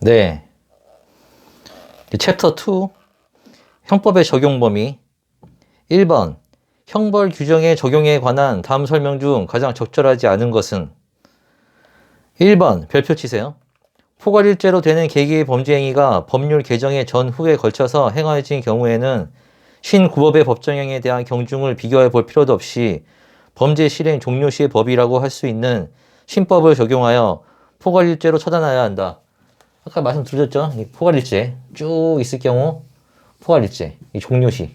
네. 챕터 2 형법의 적용 범위 1번 형벌 규정의 적용에 관한 다음 설명 중 가장 적절하지 않은 것은 1번 별표 치세요. 포괄일죄로 되는 개개의 범죄 행위가 법률 개정의 전후에 걸쳐서 행하여진 경우에는 신구법의 법정형에 대한 경중을 비교해 볼 필요도 없이 범죄 실행 종료 시의 법이라고 할 수 있는 신법을 적용하여 포괄일죄로 처단하여야 한다. 아까 말씀드렸죠? 이 포괄일죄 쭉 있을 경우 포괄일죄 이 종료시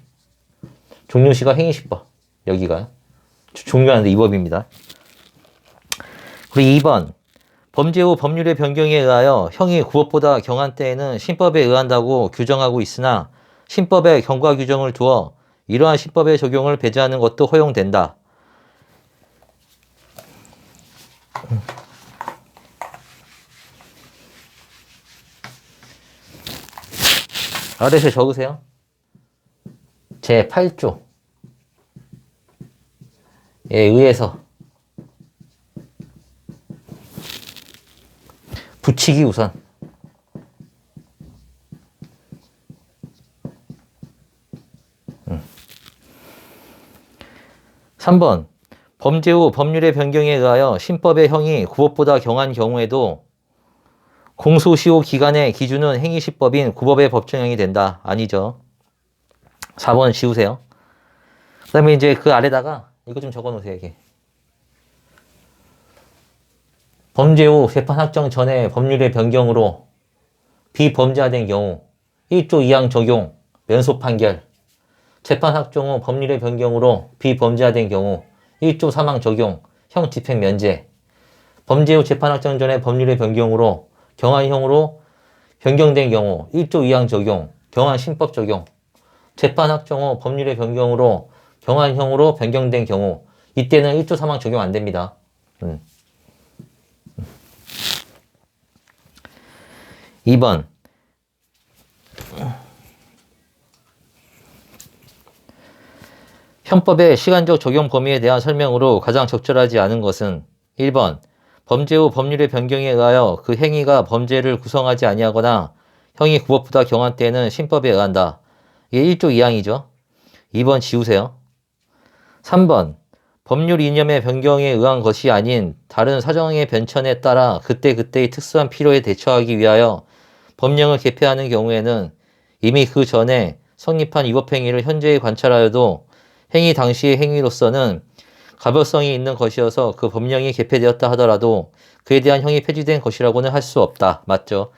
종료시가 행위시법 여기가 종료하는데 이 법입니다. 그리고 2번 범죄 후 법률의 변경에 의하여 형이 구법보다 경한 때에는 신법에 의한다고 규정하고 있으나 신법에 경과 규정을 두어 이러한 신법의 적용을 배제하는 것도 허용된다. 아래서 적으세요. 제8조에 의해서 붙이기 우선 3번 범죄 후 법률의 변경에 의하여 신법의 형이 구법보다 경한 경우에도 공소시효 기간의 기준은 행위시법인 구법의 법정형이 된다. 아니죠. 4번 지우세요. 그 다음에 이제 그 아래다가 이거 좀 적어 놓으세요. 이게. 범죄 후 재판 확정 전에 법률의 변경으로 비범죄화된 경우 1조 2항 적용, 면소 판결. 재판 확정 후 법률의 변경으로 비범죄화된 경우 1조 3항 적용, 형 집행 면제. 범죄 후 재판 확정 전에 법률의 변경으로 경한형으로 변경된 경우 1조 2항 적용, 경한 신법 적용. 재판 확정 후 법률의 변경으로 경한형으로 변경된 경우 이때는 1조 3항 적용 안 됩니다. 2번 형법의 시간적 적용 범위에 대한 설명으로 가장 적절하지 않은 것은 1번 범죄 후 법률의 변경에 의하여 그 행위가 범죄를 구성하지 아니하거나 형이 구법보다 경한 때에는 신법에 의한다. 이게 1조 2항이죠. 2번 지우세요. 3번 법률 이념의 변경에 의한 것이 아닌 다른 사정의 변천에 따라 그때그때의 특수한 필요에 대처하기 위하여 법령을 개폐하는 경우에는 이미 그 전에 성립한 위법행위를 현재에 관찰하여도 행위 당시의 행위로서는 가별성이 있는 것이어서 그 법령이 개폐되었다 하더라도 그에 대한 형이 폐지된 것이라고는 할 수 없다. 맞죠?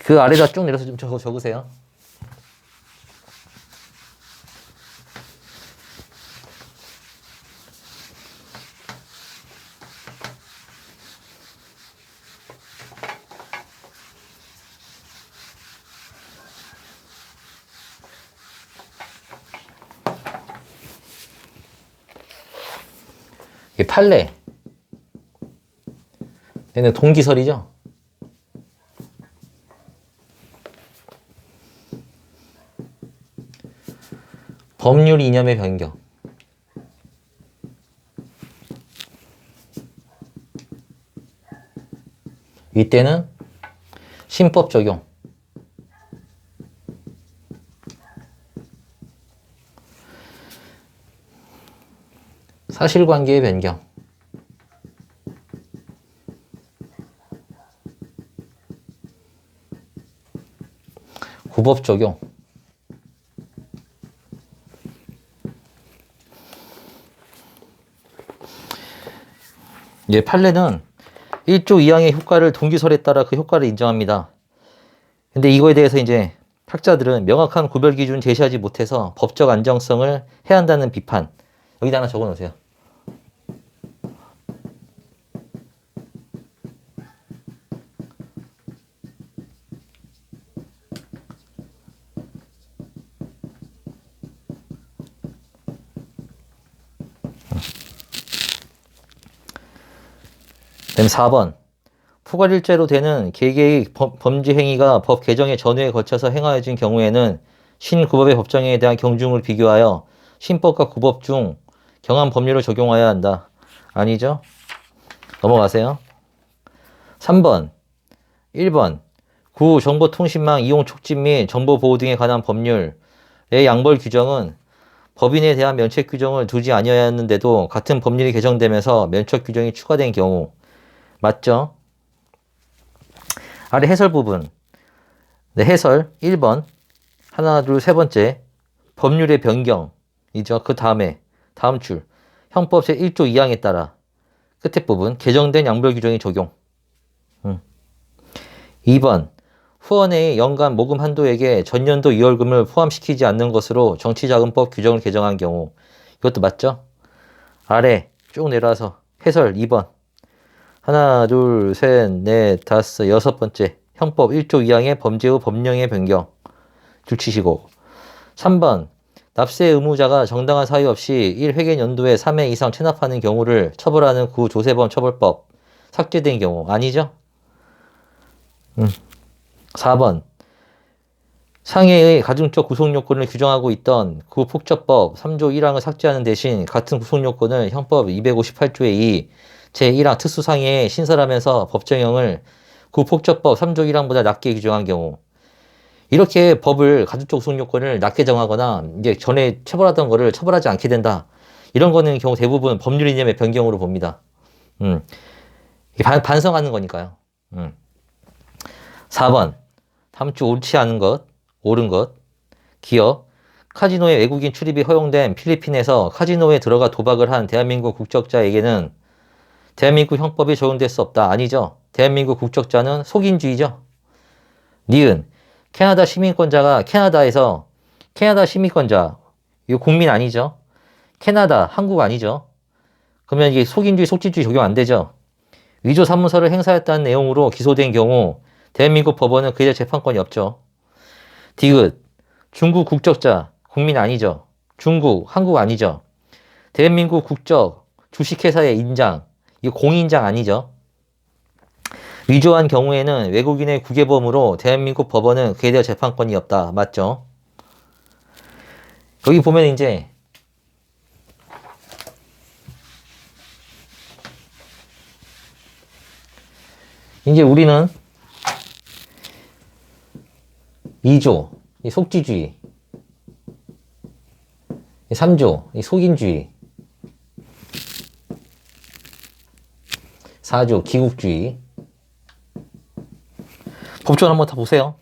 그 아래다 쭉 내려서 좀 적으세요. 이게 판례. 얘는 동기설이죠. 법률 이념의 변경. 이때는 신법 적용. 사실관계의 변경. 구법 적용. 예, 판례는 1조 2항의 효과를 동기설에 따라 그 효과를 인정합니다. 근데 이거에 대해서 이제 학자들은 명확한 구별 기준 제시하지 못해서 법적 안정성을 해야 한다는 비판. 여기다 하나 적어 놓으세요. 그다음 4번. 포괄일죄로 되는 개개의 범죄 행위가 법 개정의 전후에 거쳐서 행하여진 경우에는 신구법의 법정에 대한 경중을 비교하여 신법과 구법 중 경한 법률을 적용해야 한다. 아니죠? 넘어가세요. 3번. 1번. 구. 정보통신망 이용 촉진 및 정보보호 등에 관한 법률의 양벌 규정은 법인에 대한 면책 규정을 두지 아니하였는데도 같은 법률이 개정되면서 면책 규정이 추가된 경우. 맞죠? 아래 해설 부분. 네, 해설 1번. 하나, 둘, 세 번째. 법률의 변경이죠. 그 다음에 다음 줄. 형법 제1조 2항에 따라 끝에 부분 개정된 양벌 규정이 적용. 2번. 후원의 연간 모금 한도액에 전년도 2월금을 포함시키지 않는 것으로 정치자금법 규정을 개정한 경우. 이것도 맞죠? 아래 쭉 내려와서 해설 2번. 하나, 둘, 셋, 넷, 다섯, 여섯 번째. 형법 1조 2항의 범죄 후 법령의 변경. 줄 치시고. 3번. 납세 의무자가 정당한 사유 없이 1회계연도에 3회 이상 체납하는 경우를 처벌하는 구조세범 처벌법. 삭제된 경우. 아니죠? 4번. 상해의 가중적 구속요건을 규정하고 있던 구폭처법 3조 1항을 삭제하는 대신 같은 구속요건을 형법 258조의 2 제1항 특수상해에 신설하면서 법정형을 구폭처법 3조 1항보다 낮게 규정한 경우. 이렇게 법을 가중적 구속요건을 낮게 정하거나 이제 전에 처벌하던 거를 처벌하지 않게 된다. 이런 거는 경우 대부분 법률 이념의 변경으로 봅니다. 반성하는 거니까요. 4번. 다음 주 옳지 않은 것, 옳은 것. 기억. 카지노에 외국인 출입이 허용된 필리핀에서 카지노에 들어가 도박을 한 대한민국 국적자에게는 대한민국 형법이 적용될 수 없다. 아니죠. 대한민국 국적자는 속인주의죠. 니은. 캐나다 시민권자가 캐나다에서 캐나다 시민권자. 이거 국민 아니죠. 캐나다, 한국 아니죠. 그러면 이게 속인주의, 속지주의 적용 안 되죠. 위조 사무소를 행사했다는 내용으로 기소된 경우 대한민국 법원은 그에 대해 재판권이 없죠. 디귿. 중국 국적자, 국민 아니죠. 중국, 한국 아니죠. 대한민국 국적, 주식회사의 인장, 이거 공인장 아니죠. 위조한 경우에는 외국인의 국외범으로 대한민국 법원은 그에 대해 재판권이 없다. 맞죠? 여기 보면 이제 우리는 2조, 이 속지주의. 3조, 이 속인주의. 4조, 기국주의. 법조문 한번 다 보세요.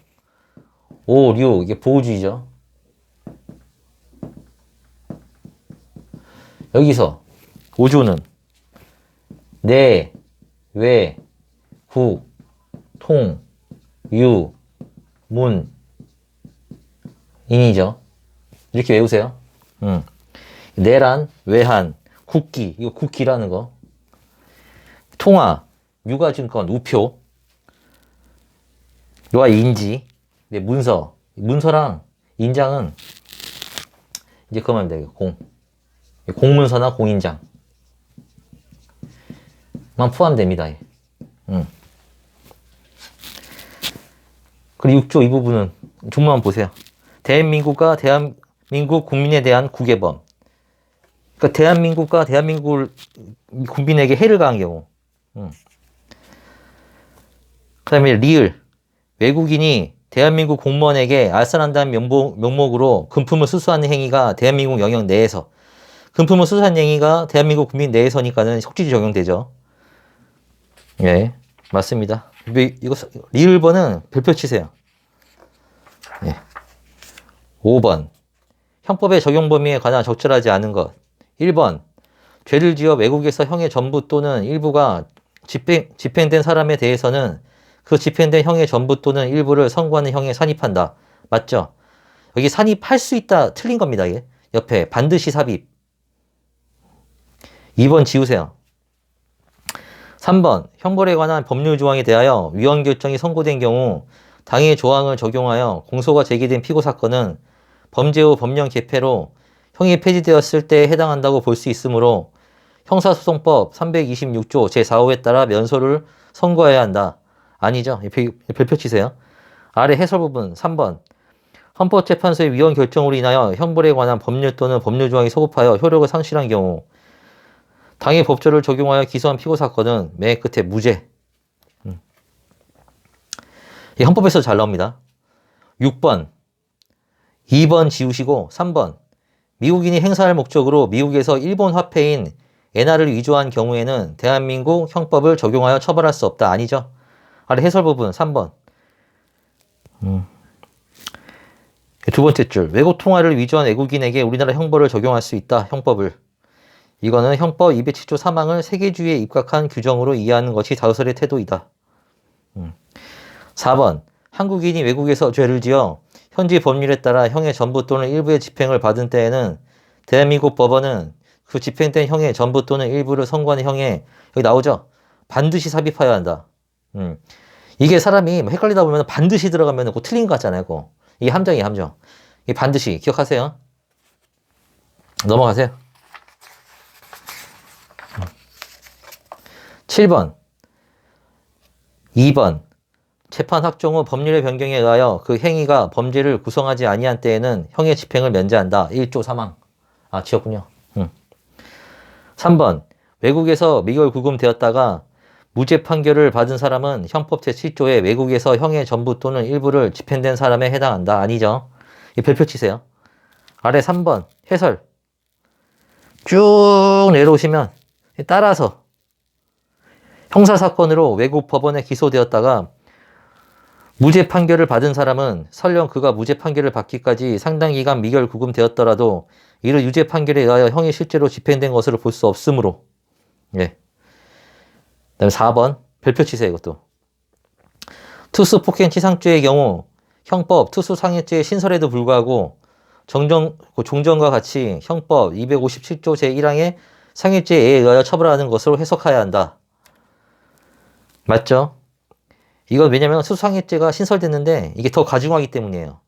5, 6, 이게 보호주의죠. 여기서 5조는 내, 외, 국, 통, 유, 문, 인이죠. 이렇게 외우세요. 내란, 외한, 국기, 이거 국기라는 거. 통화, 유가증권, 우표, 요가 인지, 문서, 문서랑 인장은 이제 그만 돼요. 공문서나 공인장 만 포함됩니다. 그리고 6조 이 부분은 종문만 보세요. 대한민국과 대한민국 국민에 대한 국외범. 그러니까 대한민국과 대한민국 국민에게 해를 가한 경우. 그 다음에 리을. 외국인이 대한민국 공무원에게 알선한다는 명목으로 금품을 수수하는 행위가 대한민국 영역 내에서. 금품을 수수하는 행위가 대한민국 국민 내에서니까는 속지주의 적용되죠. 예, 맞습니다. 이거 리을번은 별표 치세요. 예. 5번. 형법의 적용 범위에 관한 적절하지 않은 것. 1번. 죄를 지어 외국에서 형의 전부 또는 일부가 집행된 사람에 대해서는 그 집행된 형의 전부 또는 일부를 선고하는 형에 산입한다. 맞죠? 여기 산입할 수 있다. 틀린 겁니다. 이게. 옆에 반드시 삽입. 2번 지우세요. 3번. 형벌에 관한 법률 조항에 대하여 위헌 결정이 선고된 경우 당해 조항을 적용하여 공소가 제기된 피고 사건은 범죄 후 법령 개폐로 형이 폐지되었을 때에 해당한다고 볼 수 있으므로 형사소송법 326조 제4호에 따라 면소를 선고해야 한다. 아니죠? 별표 치세요. 아래 해설 부분 3번. 헌법재판소의 위헌 결정으로 인하여 형벌에 관한 법률 또는 법률 조항이 소급하여 효력을 상실한 경우 당해 법조를 적용하여 기소한 피고 사건은 맨 끝에 무죄. 이 헌법에서 잘 나옵니다. 6번, 2번 지우시고 3번. 미국인이 행사할 목적으로 미국에서 일본 화폐인 엔화를 위조한 경우에는 대한민국 형법을 적용하여 처벌할 수 없다. 아니죠? 아래 해설 부분 3번. 두 번째 줄. 외국 통화를 위조한 외국인에게 우리나라 형벌을 적용할 수 있다. 형법을. 이거는 형법 207조 3항을 세계주의에 입각한 규정으로 이해하는 것이 다수설의 태도이다. 4번. 한국인이 외국에서 죄를 지어 현지 법률에 따라 형의 전부 또는 일부의 집행을 받은 때에는 대한민국 법원은 그 집행된 형의 전부 또는 일부를 선고한 형에 여기 나오죠? 반드시 삽입하여야 한다. 이게 사람이 헷갈리다 보면 반드시 들어가면 그 틀린 거 같잖아요. 그거. 이게 함정이에요, 함정. 이 반드시 기억하세요. 넘어가세요. 7번. 2번. 재판 확정 후 법률의 변경에 의하여 그 행위가 범죄를 구성하지 아니한 때에는 형의 집행을 면제한다. 1조 3항. 아, 지웠군요. 3번. 외국에서 미결 구금되었다가 무죄 판결을 받은 사람은 형법 제7조에 외국에서 형의 전부 또는 일부를 집행된 사람에 해당한다. 아니죠? 이 별표 치세요. 아래 3번 해설 쭉 내려오시면 따라서 형사사건으로 외국 법원에 기소되었다가 무죄 판결을 받은 사람은 설령 그가 무죄 판결을 받기까지 상당 기간 미결 구금되었더라도 이를 유죄 판결에 의하여 형이 실제로 집행된 것으로 볼 수 없으므로. 예. 그 다음에 4번 별표 치세요. 이것도. 투수 폭행 치상죄의 경우 형법 투수 상해죄의 신설에도 불구하고 종전과 같이 형법 257조 제1항의 상해죄에 의하여 처벌하는 것으로 해석해야 한다. 맞죠? 이건 왜냐면 투수상해죄가 신설됐는데 이게 더 가중하기 때문이에요.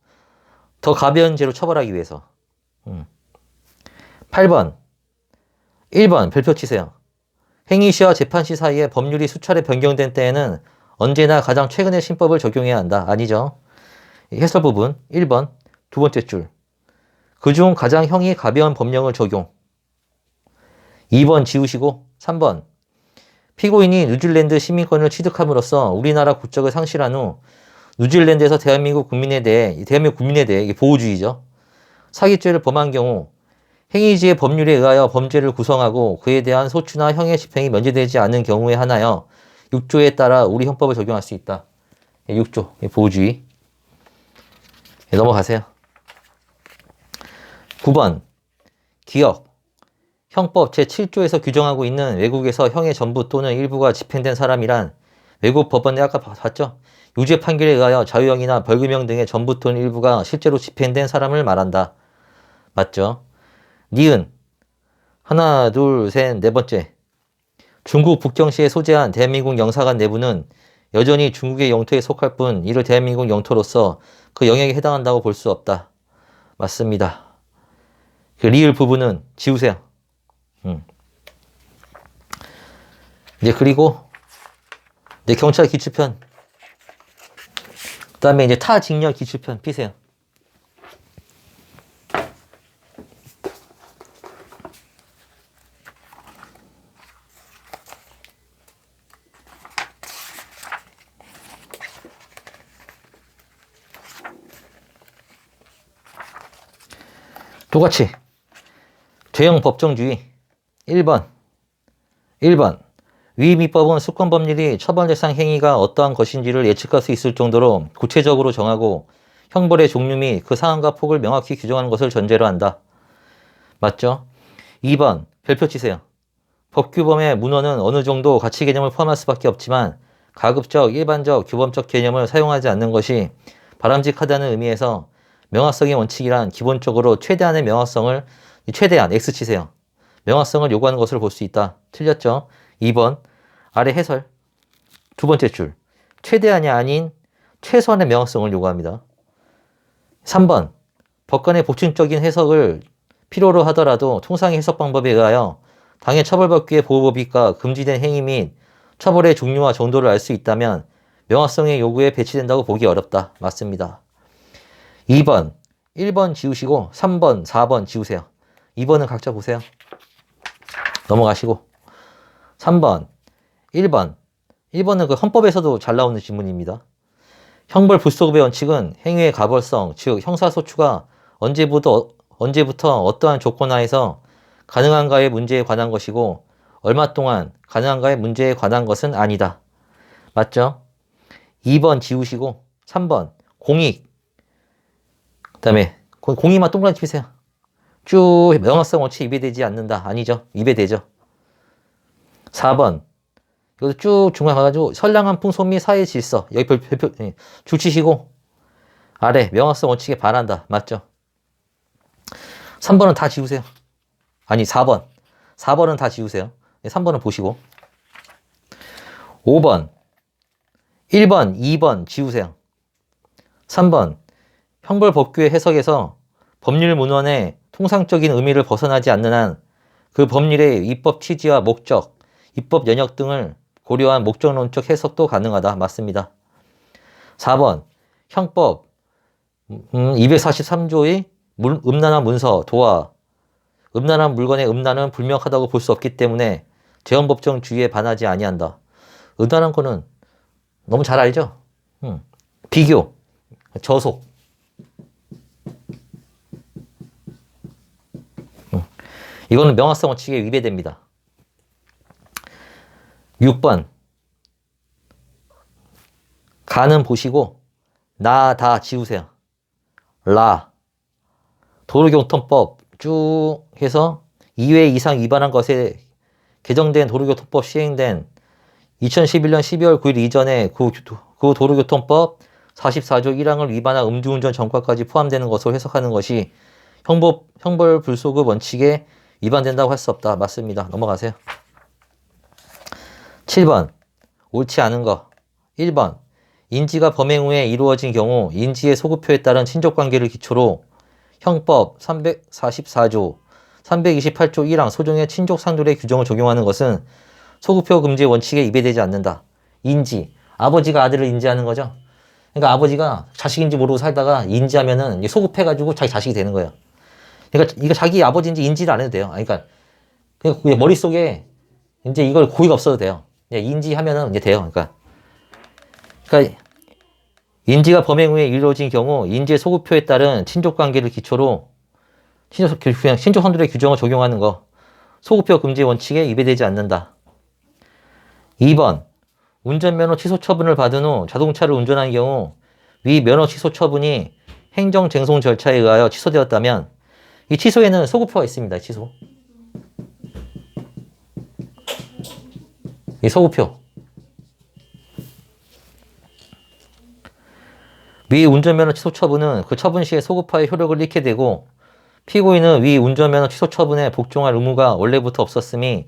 더 가벼운 죄로 처벌하기 위해서. 8번 1번 별표 치세요. 행위시와 재판시 사이에 법률이 수차례 변경된 때에는 언제나 가장 최근의 신법을 적용해야 한다. 아니죠? 해설 부분 1번 두 번째 줄. 그중 가장 형이 가벼운 법령을 적용. 2번 지우시고 3번. 피고인이 뉴질랜드 시민권을 취득함으로써 우리나라 국적을 상실한 후 뉴질랜드에서 대한민국 국민에 대해 이게 보호주의죠. 사기죄를 범한 경우 행위지의 법률에 의하여 범죄를 구성하고 그에 대한 소추나 형의 집행이 면제되지 않은 경우에 한하여 6조에 따라 우리 형법을 적용할 수 있다. 6조 보호주의. 넘어가세요. 9번 기억. 형법 제7조에서 규정하고 있는 외국에서 형의 전부 또는 일부가 집행된 사람이란 외국 법원에 아까 봤죠? 유죄 판결에 의하여 자유형이나 벌금형 등의 전부 또는 일부가 실제로 집행된 사람을 말한다. 맞죠? 니은 하나 둘 셋 네 번째. 중국 북경시에 소재한 대한민국 영사관 내부는 여전히 중국의 영토에 속할 뿐 이를 대한민국 영토로서 그 영역에 해당한다고 볼 수 없다. 맞습니다. 그 리을 부분은 지우세요. 이제 그리고 이제 경찰 기출편, 그 다음에 이제 타직렬 기출편 피세요. 똑같이 죄형 법정주의 1번 위 민법은 수권법률이 처벌 대상 행위가 어떠한 것인지를 예측할 수 있을 정도로 구체적으로 정하고 형벌의 종류 및 그 상한과 폭을 명확히 규정하는 것을 전제로 한다. 맞죠? 2번 별표 치세요. 법규범의 문헌은 어느 정도 가치 개념을 포함할 수밖에 없지만 가급적 일반적 규범적 개념을 사용하지 않는 것이 바람직하다는 의미에서 명확성의 원칙이란 기본적으로 최대한의 명확성을 최대한 X 치세요. 명확성을 요구하는 것으로 볼 수 있다. 틀렸죠? 2번 아래 해설 두 번째 줄. 최대한이 아닌 최소한의 명확성을 요구합니다. 3번 법관의 보충적인 해석을 필요로 하더라도 통상의 해석 방법에 의하여 당해 처벌받기의 보호법익과 금지된 행위 및 처벌의 종류와 정도를 알 수 있다면 명확성의 요구에 배치된다고 보기 어렵다. 맞습니다. 2번 1번 지우시고 3번 4번 지우세요. 2번은 각자 보세요. 넘어가시고 3번 1번은 그 헌법에서도 잘 나오는 질문입니다. 형벌 불소급의 원칙은 행위의 가벌성, 즉 형사소추가 언제부터 어떠한 조건 하에서 가능한가의 문제에 관한 것이고 얼마 동안 가능한가의 문제에 관한 것은 아니다. 맞죠? 2번 지우시고 3번 공익. 그 다음에 공익만 동그라미 치세요. 쭉 명확성 원칙 위배되지 않는다. 아니죠. 위배되죠. 4번 이것도 쭉 중간 가가지고 선량한 풍속 및 사회 질서. 여기 별표 줄 치시고 아래 명확성 원칙에 반한다. 맞죠? 3번은 다 지우세요. 아니 4번. 4번은 다 지우세요. 3번은 보시고 5번 1번 2번 지우세요. 3번 형벌법규의 해석에서 법률 문헌의 통상적인 의미를 벗어나지 않는 한 그 법률의 입법 취지와 목적, 입법 영역 등을 고려한 목적론적 해석도 가능하다. 맞습니다. 4번 형법 243조의 음란한 문서, 도화, 음란한 물건의 음란은 불명하다고 볼 수 없기 때문에 재헌법정 주의에 반하지 아니한다. 음란한 거는 너무 잘 알죠? 비교, 저속. 이거는 명확성 원칙에 위배됩니다. 6번 가는 보시고 나 다 지우세요. 라 도로교통법 쭉 해서 2회 이상 위반한 것에 개정된 도로교통법 시행된 2011년 12월 9일 이전에 그 도로교통법 44조 1항을 위반한 음주운전 전과까지 포함되는 것으로 해석하는 것이 형벌 불소급 원칙에 위반된다고 할 수 없다. 맞습니다. 넘어가세요. 7번 옳지 않은 거. 1번 인지가 범행 후에 이루어진 경우 인지의 소급표에 따른 친족관계를 기초로 형법 344조 328조 1항 소정의 친족상돌의 규정을 적용하는 것은 소급표 금지 원칙에 위배되지 않는다. 인지. 아버지가 아들을 인지하는 거죠. 그러니까 아버지가 자식인지 모르고 살다가 인지하면은 소급해가지고 자기 자식이 되는 거예요. 그러니까 이거 자기 아버지인지 인지를 안 해도 돼요. 그러니까 그냥 머릿속에 이제 이걸 고의가 없어도 돼요. 인지하면은 이제 돼요. 그러니까 인지가 범행 후에 이루어진 경우 인지의 소급표에 따른 친족 관계를 기초로 친족 선돌의 규정을 적용하는 거. 소급표 금지 원칙에 위배되지 않는다. 2번 운전면허 취소 처분을 받은 후 자동차를 운전한 경우 위 면허 취소 처분이 행정쟁송 절차에 의하여 취소되었다면 이 취소에는 소급표가 있습니다. 취소. 이 소급표. 위 운전면허 취소 처분은 그 처분 시에 소급화의 효력을 잃게 되고 피고인은 위 운전면허 취소 처분에 복종할 의무가 원래부터 없었음이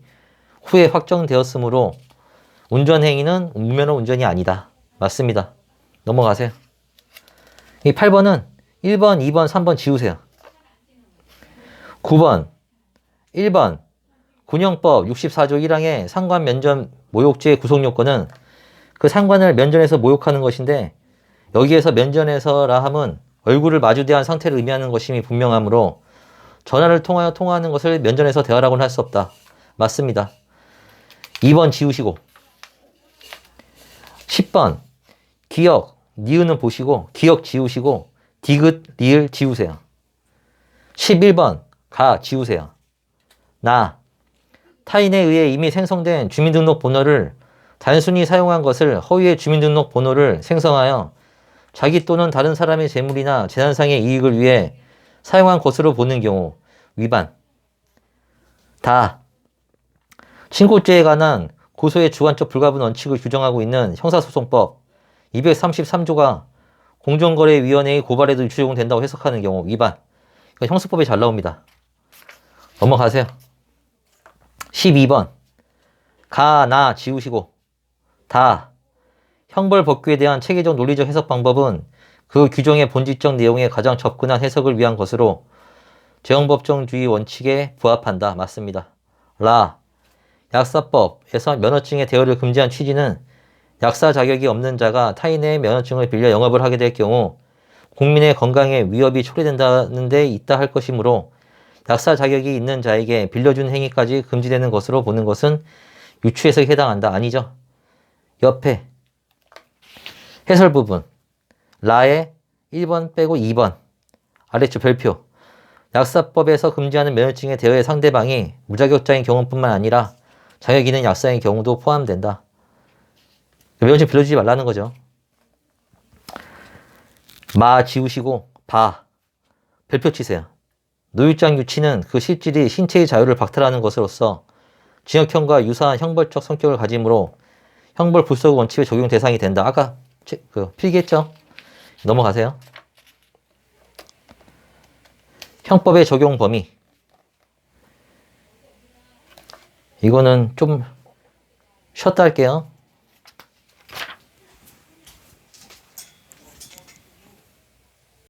후에 확정되었으므로 운전행위는 무면허 운전이 아니다. 맞습니다. 넘어가세요. 이 8번은 1번, 2번, 3번 지우세요. 9번 1번 군형법 64조 1항의 상관 면전 모욕죄의 구속 요건은 그 상관을 면전에서 모욕하는 것인데 여기에서 면전에서라 함은 얼굴을 마주대한 상태를 의미하는 것임이 분명하므로 전화를 통하여 통화하는 것을 면전에서 대화라고는 할 수 없다. 맞습니다. 2번 지우시고 10번 기역, 니은은 보시고 기역 지우시고 디귿, 리을 지우세요. 11번 가 지우세요. 나 타인에 의해 이미 생성된 주민등록번호를 단순히 사용한 것을 허위의 주민등록번호를 생성하여 자기 또는 다른 사람의 재물이나 재산상의 이익을 위해 사용한 것으로 보는 경우 위반. 다 친고죄에 관한 고소의 주관적 불가분 원칙을 규정하고 있는 형사소송법 233조가 공정거래위원회의 고발에도 적용된다고 해석하는 경우 위반. 그러니까 형사법에 잘 나옵니다. 넘어가세요. 12번 가, 나 지우시고 다 형벌법규에 대한 체계적 논리적 해석 방법은 그 규정의 본질적 내용에 가장 접근한 해석을 위한 것으로 재헌법정주의 원칙에 부합한다. 맞습니다. 라 약사법에서 면허증의 대여를 금지한 취지는 약사 자격이 없는 자가 타인의 면허증을 빌려 영업을 하게 될 경우 국민의 건강에 위협이 초래된다는 데 있다 할 것이므로 약사 자격이 있는 자에게 빌려준 행위까지 금지되는 것으로 보는 것은 유추해석에 해당한다. 아니죠. 옆에 해설 부분 라의 1번 빼고 2번. 아래쪽 별표. 약사법에서 금지하는 면허증의 대여의 상대방이 무자격자인 경우뿐만 아니라 자격 있는 약사인 경우도 포함된다. 면허증 빌려주지 말라는 거죠. 마 지우시고 바. 별표 치세요. 노유장 유치는 그 실질이 신체의 자유를 박탈하는 것으로서 징역형과 유사한 형벌적 성격을 가지므로 형벌 불소급 원칙의 적용 대상이 된다. 아까 필기했죠? 넘어가세요. 형법의 적용 범위. 이거는 좀 쉬었다 할게요.